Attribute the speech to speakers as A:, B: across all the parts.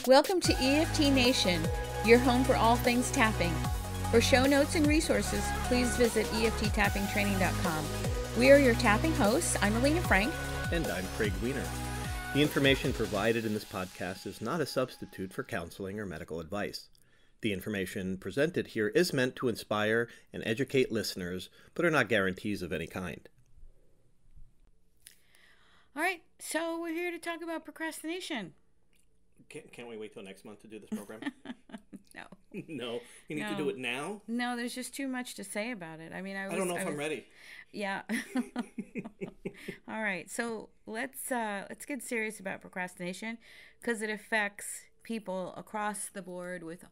A: Welcome to EFT Nation, your home for all things tapping. For show notes and resources, please visit EFTtappingtraining.com. We are your tapping hosts. I'm Alina Frank.
B: And I'm Craig Wiener. The information provided in this podcast is not a substitute for counseling or medical advice. The information presented here is meant to inspire and educate listeners, but are not guarantees of any kind.
A: All right, so we're here to talk about procrastination.
B: Can't we wait till next month to do this program?
A: No.
B: No? You need to do it now?
A: No, there's just too much to say about it. I
B: don't know if I'm ready.
A: Yeah. All right, so let's get serious about procrastination because it affects people across the board with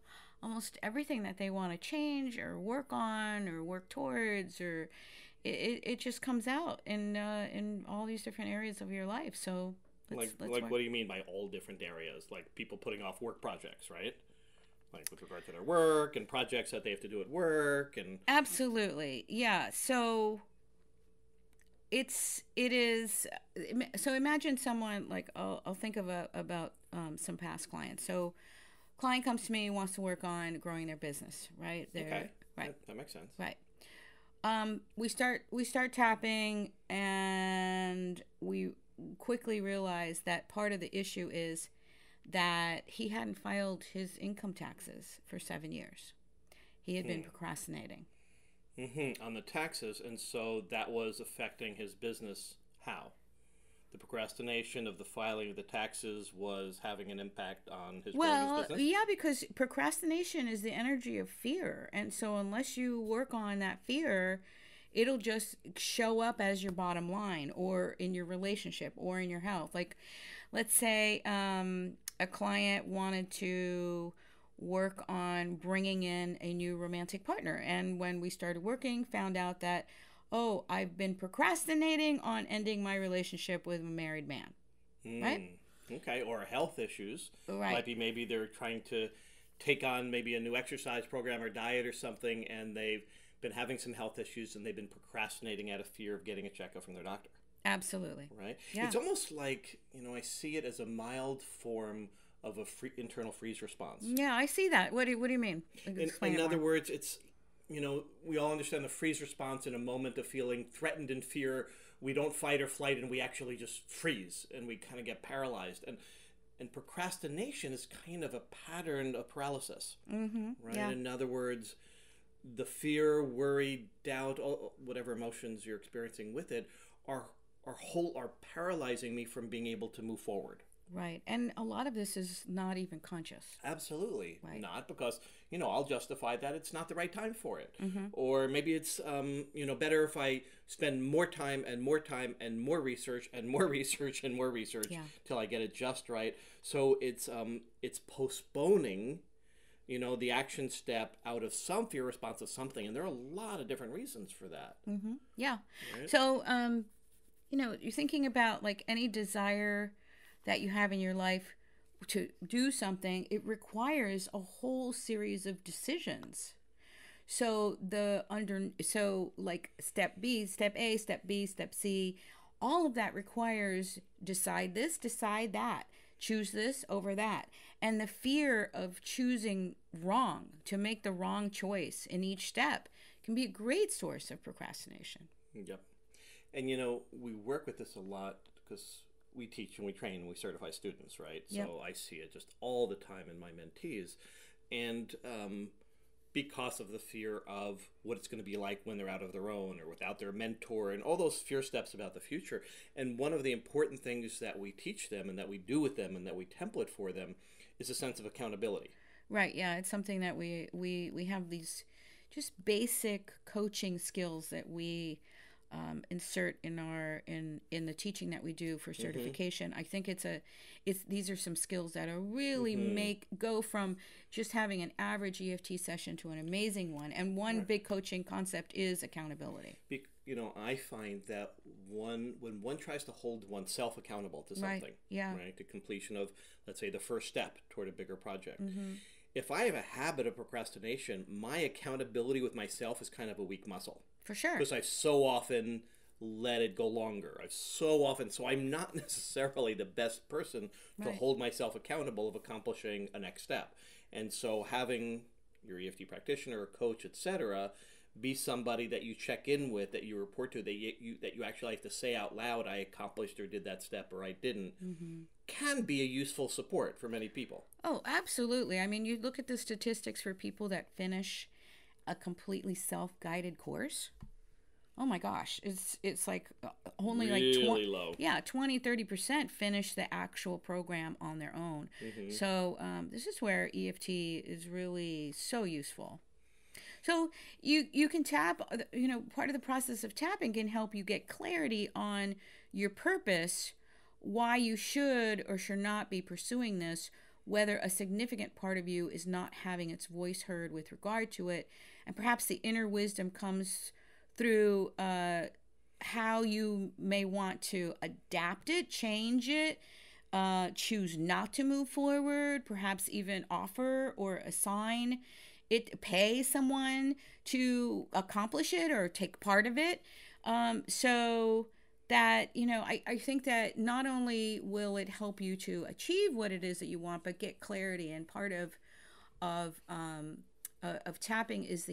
A: almost everything that they want to change or work on or work towards, or it just comes out in all these different areas of your life. So let's
B: what do you mean by all different areas? Like people putting off work projects, right? Like with regard to their work and projects that they have to do at work and
A: absolutely, yeah. So it is. So imagine someone like I'll think of about some past clients. So client comes to me, wants to work on growing their business, right?
B: Okay,
A: right.
B: That makes sense.
A: Right. We start tapping, and we quickly realize that part of the issue is that he hadn't filed his income taxes for 7 years. He had been procrastinating.
B: On the taxes, and so that was affecting his business. How? The procrastination of the filing of the taxes was having an impact on his business?
A: Yeah, because procrastination is the energy of fear. And so unless you work on that fear, it'll just show up as your bottom line or in your relationship or in your health. Like, let's say a client wanted to work on bringing in a new romantic partner. And when we started working, found out that, oh, I've been procrastinating on ending my relationship with a married man. Right?
B: Okay, or health issues.
A: Right.
B: Might be maybe they're trying to take on maybe a new exercise program or diet or something, and they've been having some health issues and they've been procrastinating out of fear of getting a checkup from their doctor.
A: Absolutely.
B: Right?
A: Yeah.
B: It's almost like, I see it as a mild form of a internal freeze response.
A: Yeah, I see that. What do you mean?
B: In other words, it's, we all understand the freeze response in a moment of feeling threatened and fear. We don't fight or flight, and we actually just freeze, and we kind of get paralyzed. And procrastination is kind of a pattern of paralysis, right?
A: Yeah.
B: In other words, the fear, worry, doubt, whatever emotions you're experiencing with it are paralyzing me from being able to move forward.
A: Right. And a lot of this is not even conscious.
B: Absolutely.
A: Right.
B: Not because, I'll justify that it's not the right time for it. Or maybe it's, better if I spend more time and more time and more research and more research and more research till I get it just right. So it's postponing, the action step out of some fear response of something. And there are a lot of different reasons for that.
A: Yeah.
B: Right?
A: So, you're thinking about like any desire that you have in your life to do something, it requires a whole series of decisions. So like step B, step A, step B, step C, all of that requires decide this, decide that, choose this over that. And the fear of choosing wrong, to make the wrong choice in each step, can be a great source of procrastination.
B: Yep. And we work with this a lot because we teach and we train and we certify students, right?
A: Yep.
B: So I see it just all the time in my mentees. And because of the fear of what it's going to be like when they're out of their own or without their mentor and all those fear steps about the future. And one of the important things that we teach them and that we do with them and that we template for them is a sense of accountability.
A: Right, yeah. It's something that we have these just basic coaching skills that we insert in the teaching that we do for certification. I think these are some skills that are really go from just having an average EFT session to an amazing one. And one big coaching concept is accountability.
B: I find that when one tries to hold oneself accountable to something, right, to completion of, let's say, the first step toward a bigger project. If I have a habit of procrastination, my accountability with myself is kind of a weak muscle.
A: For sure.
B: Because I so often let it go longer. I've so often, so I'm not necessarily the best person to
A: Right.
B: hold myself accountable of accomplishing a next step. And so having your EFT practitioner or coach, etc., be somebody that you check in with, that you report to, that you actually have to say out loud, I accomplished or did that step or I didn't, can be a useful support for many people.
A: Oh, absolutely. I mean, you look at the statistics for people that finish a completely self-guided course. Oh my gosh, it's like only like
B: Really low.
A: 20-30% finish the actual program on their own. So this is where EFT is really so useful. So you can tap, part of the process of tapping can help you get clarity on your purpose, why you should or should not be pursuing this, whether a significant part of you is not having its voice heard with regard to it, and perhaps the inner wisdom comes through how you may want to adapt it, change it, choose not to move forward, perhaps even offer or assign it, pay someone to accomplish it or take part of it. So that, I think that not only will it help you to achieve what it is that you want, but get clarity. And part of tapping is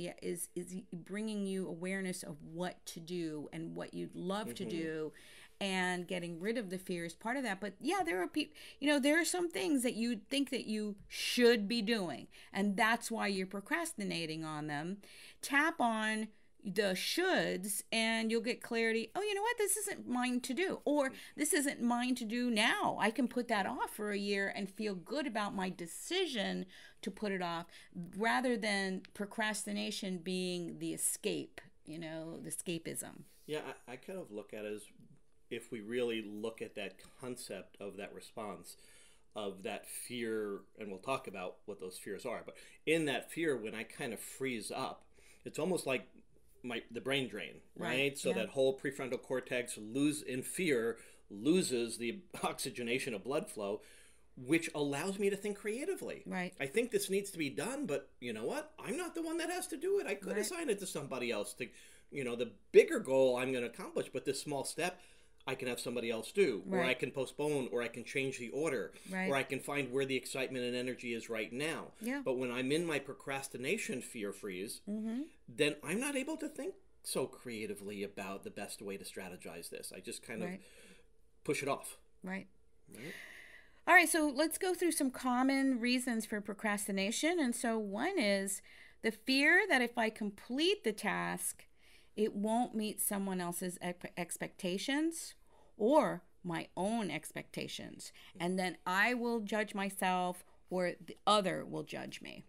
A: bringing you awareness of what to do and what you'd love to do, and getting rid of the fear is part of that. But yeah, there are people, there are some things that you think that you should be doing, and that's why you're procrastinating on them. Tap on the shoulds and you'll get clarity. Oh, you know what? This isn't mine to do, or this isn't mine to do now. I can put that off for a year and feel good about my decision to put it off, rather than procrastination being the escape, the escapism.
B: Yeah, I kind of look at it as, if we really look at that concept of that response, of that fear, and we'll talk about what those fears are, but in that fear, when I kind of freeze up, it's almost like the brain drain, right? So that whole prefrontal cortex loses the oxygenation of blood flow, which allows me to think creatively.
A: Right.
B: I think this needs to be done, but you know what? I'm not the one that has to do it. I could assign it to somebody else to, the bigger goal I'm going to accomplish, but this small step I can have somebody else do, or I can postpone, or I can change the order, or I can find where the excitement and energy is right now.
A: Yeah.
B: But when I'm in my procrastination fear freeze, then I'm not able to think so creatively about the best way to strategize this. I just kind of push it off.
A: Right. All right, so let's go through some common reasons for procrastination. And so one is the fear that if I complete the task, it won't meet someone else's expectations or my own expectations. And then I will judge myself, or the other will judge me.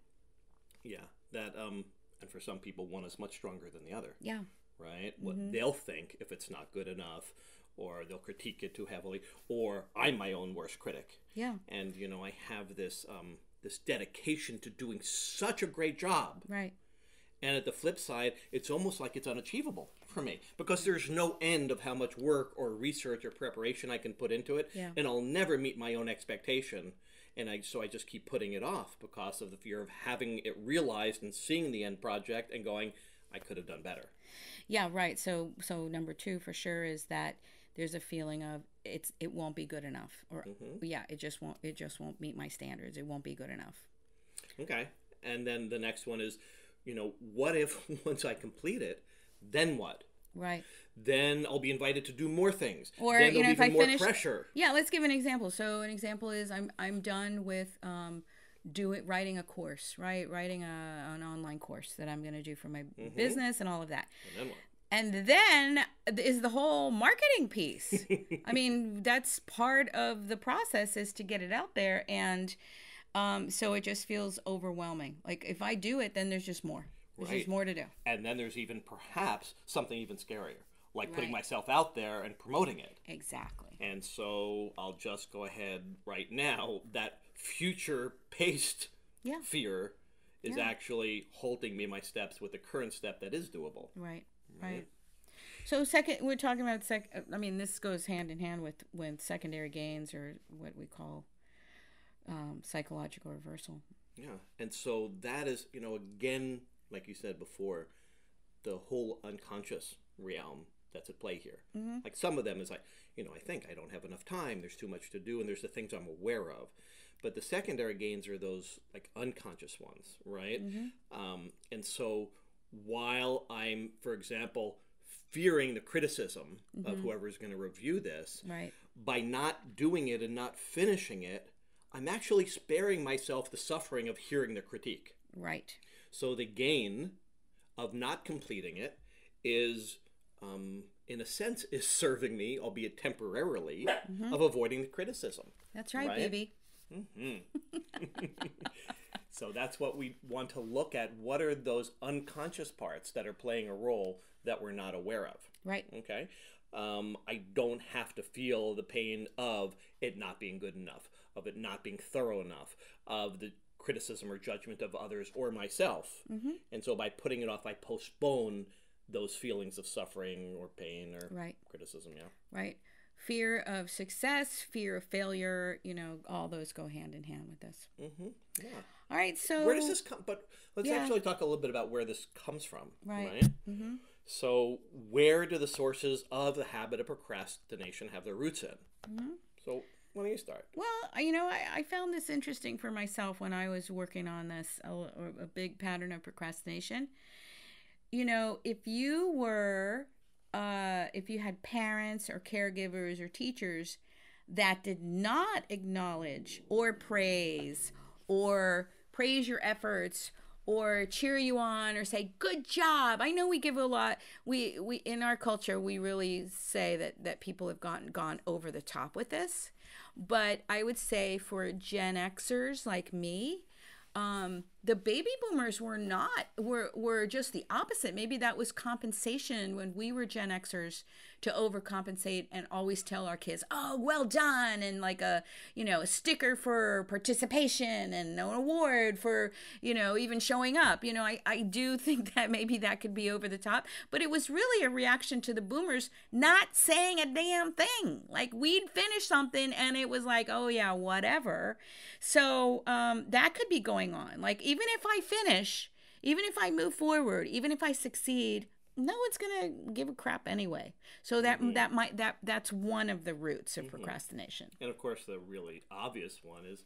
B: Yeah, that, and for some people, one is much stronger than the other.
A: Yeah.
B: Right? What they'll think if it's not good enough, or they'll critique it too heavily, or I'm my own worst critic.
A: Yeah.
B: And, I have this, this dedication to doing such a great job.
A: Right.
B: And at the flip side, it's almost like it's unachievable for me, because there's no end of how much work or research or preparation I can put into it, and I'll never meet my own expectation. And so I just keep putting it off because of the fear of having it realized and seeing the end project and going, I could have done better.
A: Yeah, right. So number two for sure is that there's a feeling of it won't be good enough, or it just won't meet my standards. It won't be good enough.
B: Okay. And then the next one is, what if once I complete it, then what?
A: Right.
B: Then I'll be invited to do more things.
A: Or
B: then
A: if I
B: more
A: finish
B: pressure.
A: Yeah, let's give an example. So an example is I'm done with writing a course, right? Writing an online course that I'm going to do for my business and all of that.
B: And then what?
A: And then is the whole marketing piece. I mean, that's part of the process, is to get it out there. And so it just feels overwhelming. Like if I do it, then there's just more. There's just more to do.
B: And then there's even perhaps something even scarier, like putting myself out there and promoting it.
A: Exactly.
B: And so I'll just go ahead right now. That future-paced fear is actually holding me my steps with the current step that is doable.
A: Right. So second, we're talking about this goes hand in hand with secondary gains, or what we call psychological reversal.
B: Yeah. And so that is, again, like you said before, the whole unconscious realm that's at play here. Like some of them is like, I think I don't have enough time, there's too much to do, and there's the things I'm aware of. But the secondary gains are those like unconscious ones, right? And so while I'm, for example, fearing the criticism of whoever's going to review this, by not doing it and not finishing it, I'm actually sparing myself the suffering of hearing the critique.
A: Right.
B: So the gain of not completing it is, in a sense, is serving me, albeit temporarily, of avoiding the criticism.
A: That's right, baby.
B: So that's what we want to look at. What are those unconscious parts that are playing a role that we're not aware of?
A: Right.
B: Okay. I don't have to feel the pain of it not being good enough, of it not being thorough enough, of the criticism or judgment of others or myself. And so by putting it off, I postpone those feelings of suffering or pain or criticism.
A: Right. Fear of success, fear of failure, all those go hand in hand with this.
B: Yeah.
A: All right, so
B: where does this come? But let's actually talk a little bit about where this comes from.
A: Right.
B: So where do the sources of the habit of procrastination have their roots in? So why don't you start?
A: Well, I found this interesting for myself when I was working on this, a big pattern of procrastination. If you had parents or caregivers or teachers that did not acknowledge or praise your efforts or cheer you on or say good job. I know we give a lot, we in our culture we really say that people have gone over the top with this, but I would say for Gen Xers like me, the baby boomers were just the opposite. Maybe that was compensation when we were Gen Xers to overcompensate and always tell our kids, oh, well done, and like a sticker for participation and an award for, even showing up. I do think that maybe that could be over the top, but it was really a reaction to the boomers not saying a damn thing. Like we'd finish something and it was like, oh yeah, whatever. So that could be going on. Like even if I finish, even if I move forward, even if I succeed, no one's gonna give a crap anyway. So that's one of the roots of procrastination.
B: And of course, the really obvious one is,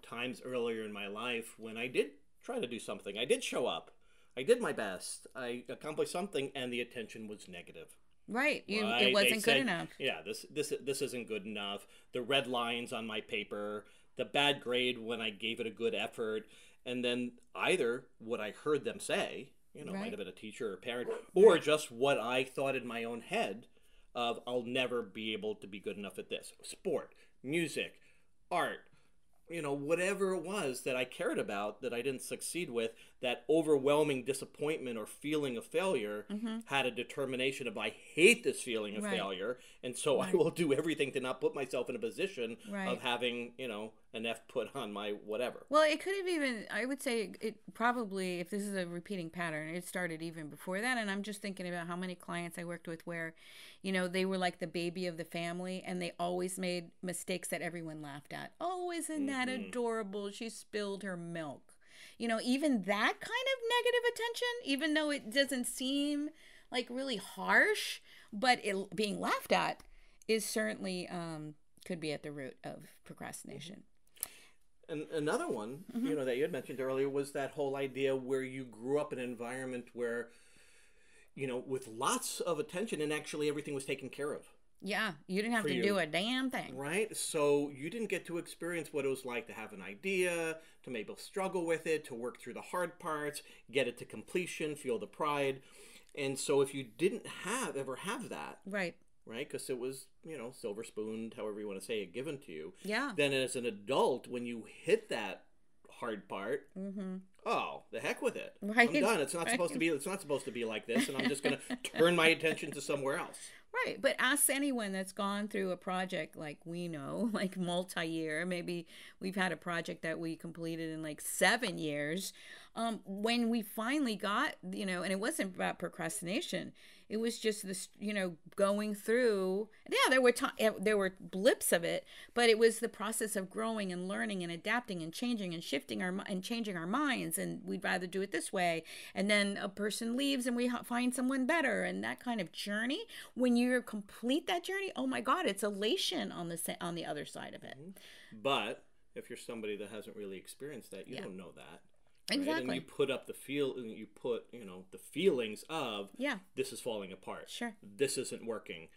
B: times earlier in my life when I did try to do something, I did show up, I did my best, I accomplished something, and the attention was negative.
A: Right. It wasn't good enough.
B: Yeah, this isn't good enough. The red lines on my paper, the bad grade when I gave it a good effort, and then either what I heard them say, might have been a teacher or a parent, or just what I thought in my own head of I'll never be able to be good enough at this. Sport, music, art, whatever it was that I cared about that I didn't succeed with, that overwhelming disappointment or feeling of failure had a determination of I hate this feeling of failure, and so I will do everything to not put myself in a position of having, an F put on my whatever.
A: Well, it could have even, I would say it probably, if this is a repeating pattern, it started even before that. And I'm just thinking about how many clients I worked with where, they were like the baby of the family and they always made mistakes that everyone laughed at. Oh, isn't that adorable? She spilled her milk. Even that kind of negative attention, even though it doesn't seem like really harsh, but it being laughed at is certainly could be at the root of procrastination.
B: And another one, that you had mentioned earlier was that whole idea where you grew up in an environment where, with lots of attention and actually everything was taken care of.
A: Yeah, you didn't have to do a damn thing.
B: Right? So you didn't get to experience what it was like to have an idea, to maybe struggle with it, to work through the hard parts, get it to completion, feel the pride. And so if you didn't ever have that, right, because it was, silver spooned, however you want to say it, given to you. Yeah. Then as an adult, when you hit that hard part, oh, the heck with it. Right. I'm done. It's not supposed to be like this, and I'm just going to turn my attention to somewhere else.
A: Right. But ask anyone that's gone through a project like we know, like multi-year. Maybe we've had a project that we completed in like 7 years. When we finally got, and it wasn't about procrastination. It was just this, going through. Yeah, there were blips of it, but it was the process of growing and learning and adapting and changing and shifting and changing our minds. And we'd rather do it this way. And then a person leaves and we find someone better, and that kind of journey. When you complete that journey, oh my God, it's elation on the other side of it.
B: But if you're somebody that hasn't really experienced that, you don't know that. Right?
A: Exactly.
B: And you put up the the feelings of, this is falling apart.
A: Sure.
B: This isn't working.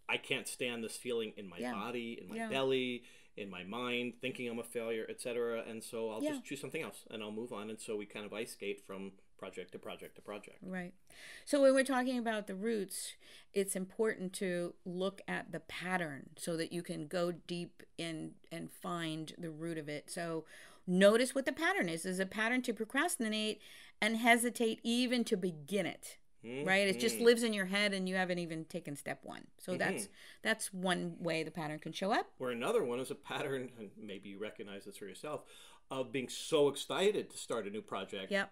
B: I can't stand this feeling in my body, in my belly, in my mind, thinking I'm a failure, etc. And so I'll just choose something else and I'll move on. And so we kind of ice skate from project to project to project.
A: Right. So when we're talking about the roots, it's important to look at the pattern so that you can go deep in and find the root of it. So notice what the pattern is. Is a pattern to procrastinate and hesitate even to begin it. Right? It just lives in your head and you haven't even taken step one. So that's one way the pattern can show up.
B: Or another one is a pattern, and maybe you recognize this for yourself, of being so excited to start a new project.
A: Yep.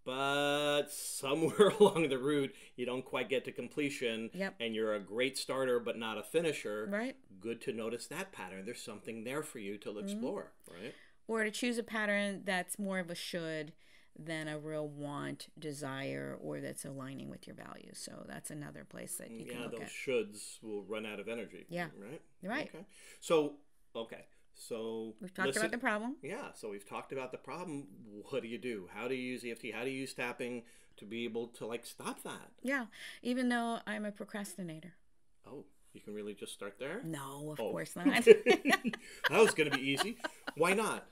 B: But somewhere along the route, you don't quite get to completion.
A: Yep.
B: And you're a great starter, but not a finisher.
A: Right.
B: Good to notice that pattern. There's something there for you to explore, right?
A: Or to choose a pattern that's more of a should than a real want, desire, or that's aligning with your values. So that's another place that you can look at.
B: Yeah, those shoulds will run out of energy.
A: Yeah.
B: Right?
A: Right.
B: Okay. So
A: we've talked about the problem.
B: Yeah, so we've talked about the problem. What do you do? How do you use EFT? How do you use tapping to be able to stop that?
A: Yeah, even though I'm a procrastinator.
B: Oh, you can really just start there?
A: No, of course not.
B: That was going to be easy. Why not?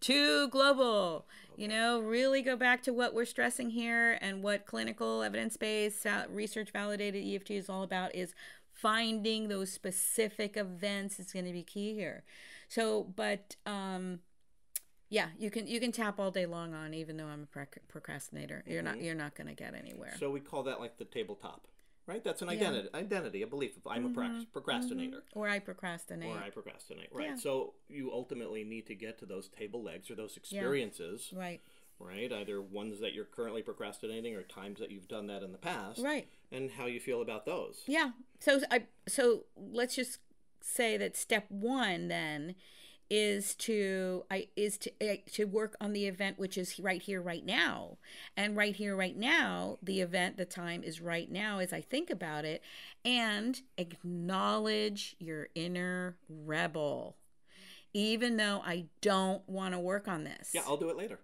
A: Too global. Okay. Really go back to what we're stressing here and what clinical evidence-based research validated EFT is all about is finding those specific events is going to be key here. So, but you can tap all day long on, even though I'm a procrastinator. You're not going to get anywhere.
B: So we call that the tabletop, right? That's an identity, a belief. If I'm a procrastinator,
A: or I procrastinate,
B: right? Yeah. So you ultimately need to get to those table legs or those experiences,
A: right?
B: Right, either ones that you're currently procrastinating or times that you've done that in the past,
A: right? And
B: how you feel about those.
A: Yeah. So let's just say that step one then is to work on the event, which is right here, right now, and right here, right now. The event, the time is right now as I think about it, and acknowledge your inner rebel, even though I don't want to work on this.
B: Yeah, I'll do it later.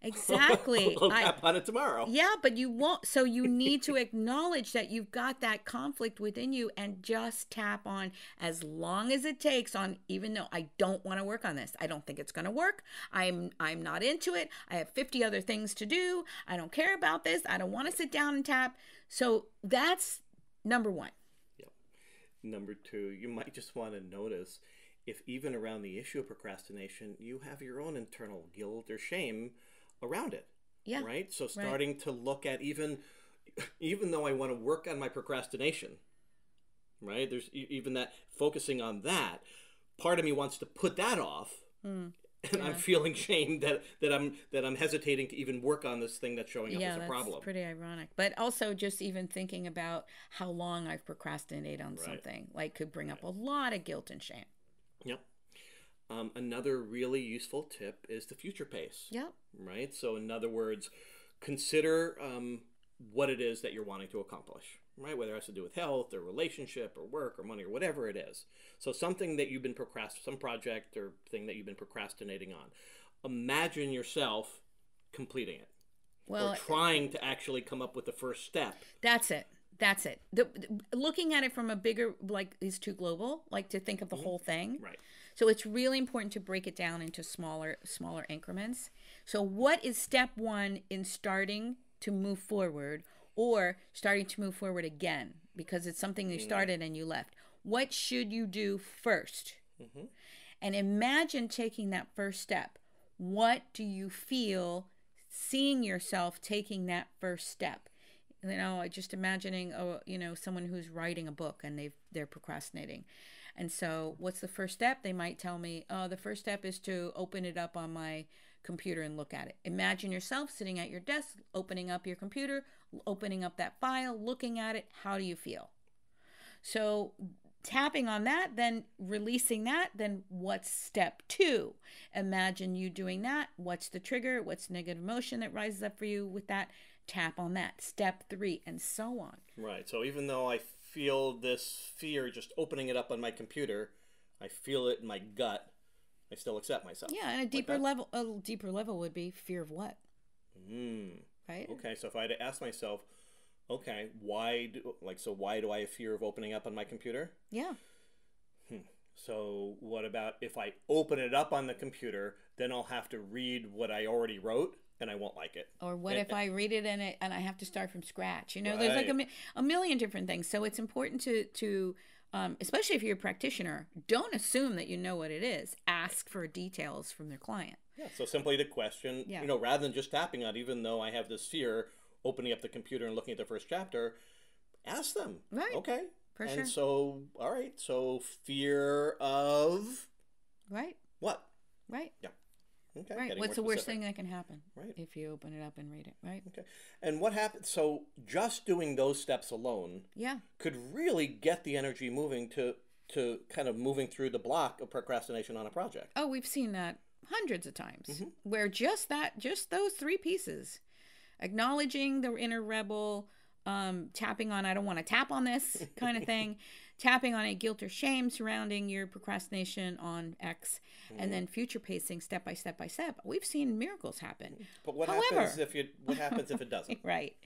A: Exactly.
B: I'll tap on it tomorrow.
A: Yeah, but you won't. So you need to acknowledge that you've got that conflict within you and just tap on as long as it takes on, even though I don't want to work on this. I don't think it's going to work. I'm not into it. I have 50 other things to do. I don't care about this. I don't want to sit down and tap. So that's number one.
B: Yep. Number two, you might just want to notice if even around the issue of procrastination, you have your own internal guilt or shame around it.
A: Yeah.
B: Right? So starting to look at even though I want to work on my procrastination, right? There's even that focusing on that. Part of me wants to put that off. And I'm feeling shame that I'm hesitating to even work on this thing that's showing up as a problem.
A: Yeah, that's pretty ironic. But also just even thinking about how long I've procrastinated on something could bring up a lot of guilt and shame.
B: Yep. Another really useful tip is the future pace.
A: Yep.
B: Right? So in other words, consider what it is that you're wanting to accomplish, right? Whether it has to do with health or relationship or work or money or whatever it is. So something that you've been some project or thing that you've been procrastinating on. Imagine yourself completing it. Or trying to actually come up with the first step.
A: That's it. Looking at it from a bigger, is too global, to think of the whole thing.
B: Right.
A: So it's really important to break it down into smaller increments. So what is step one in starting to move forward or starting to move forward again? Because it's something you started and you left. What should you do first? Mm-hmm. And imagine taking that first step. What do you feel seeing yourself taking that first step? Just imagining, someone who's writing a book and they're procrastinating. And so what's the first step? They might tell me, the first step is to open it up on my computer and look at it. Imagine yourself sitting at your desk, opening up your computer, opening up that file, looking at it. How do you feel? So tapping on that, then releasing that, then what's step 2? Imagine you doing that. What's the trigger? What's the negative emotion that rises up for you with that? Tap on that. Step 3, and so on.
B: Right. So even though I feel this fear just opening it up on my computer, I feel it in my gut, I still accept myself.
A: Yeah, and a deeper level would be fear of what? Right?
B: Okay, so if I had to ask myself, okay, why do I have fear of opening up on my computer?
A: Yeah.
B: So what about if I open it up on the computer, then I'll have to read what I already wrote and I won't like it.
A: Or what if I read it and I have to start from scratch? You know, there's like a million different things. So it's important to especially if you're a practitioner, don't assume that you know what it is. Ask for details from their client.
B: Yeah, so simply the question, rather than just tapping on, even though I have this fear, opening up the computer and looking at the first chapter, ask them.
A: Right.
B: Okay.
A: For
B: and
A: sure.
B: so, all right, so fear of...
A: Right.
B: What?
A: Right.
B: Yeah. Okay.
A: Right. What's the worst thing that can happen?
B: Right.
A: If you open it up and read it, right?
B: Okay. And what happens? So just doing those steps alone, could really get the energy moving to kind of moving through the block of procrastination on a project.
A: Oh, we've seen that hundreds of times, where just those 3 pieces, acknowledging the inner rebel, tapping on I don't want to tap on this kind of thing, tapping on a guilt or shame surrounding your procrastination on X, and then future pacing step by step by step. We've seen miracles happen.
B: But what happens if it doesn't?
A: Right.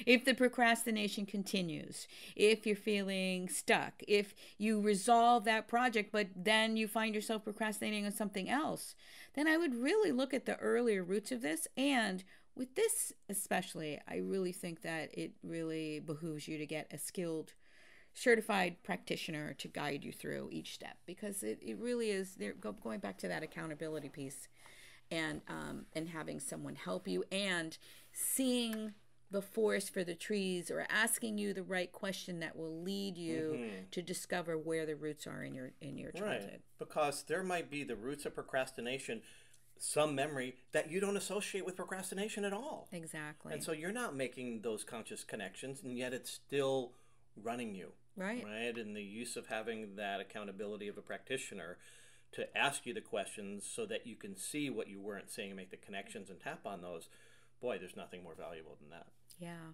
A: If the procrastination continues, if you're feeling stuck, if you resolve that project but then you find yourself procrastinating on something else, then I would really look at the earlier roots of this. And with this especially, I really think that it really behooves you to get a skilled, certified practitioner to guide you through each step, because it really is going back to that accountability piece, and having someone help you and seeing the forest for the trees, or asking you the right question that will lead you to discover where the roots are in your childhood.
B: Right. Because there might be the roots of procrastination, some memory that you don't associate with procrastination at all.
A: Exactly.
B: And so you're not making those conscious connections, and yet it's still running you.
A: Right.
B: And the use of having that accountability of a practitioner to ask you the questions so that you can see what you weren't seeing and make the connections and tap on those. Boy, there's nothing more valuable than that.
A: Yeah.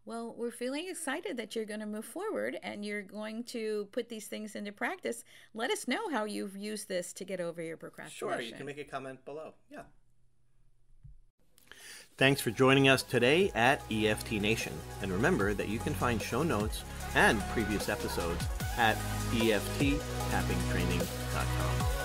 A: Well, we're feeling excited that you're going to move forward and you're going to put these things into practice. Let us know how you've used this to get over your procrastination.
B: Sure, you can make a comment below. Yeah. Thanks for joining us today at EFT Nation. And remember that you can find show notes and previous episodes at EFTtappingtraining.com.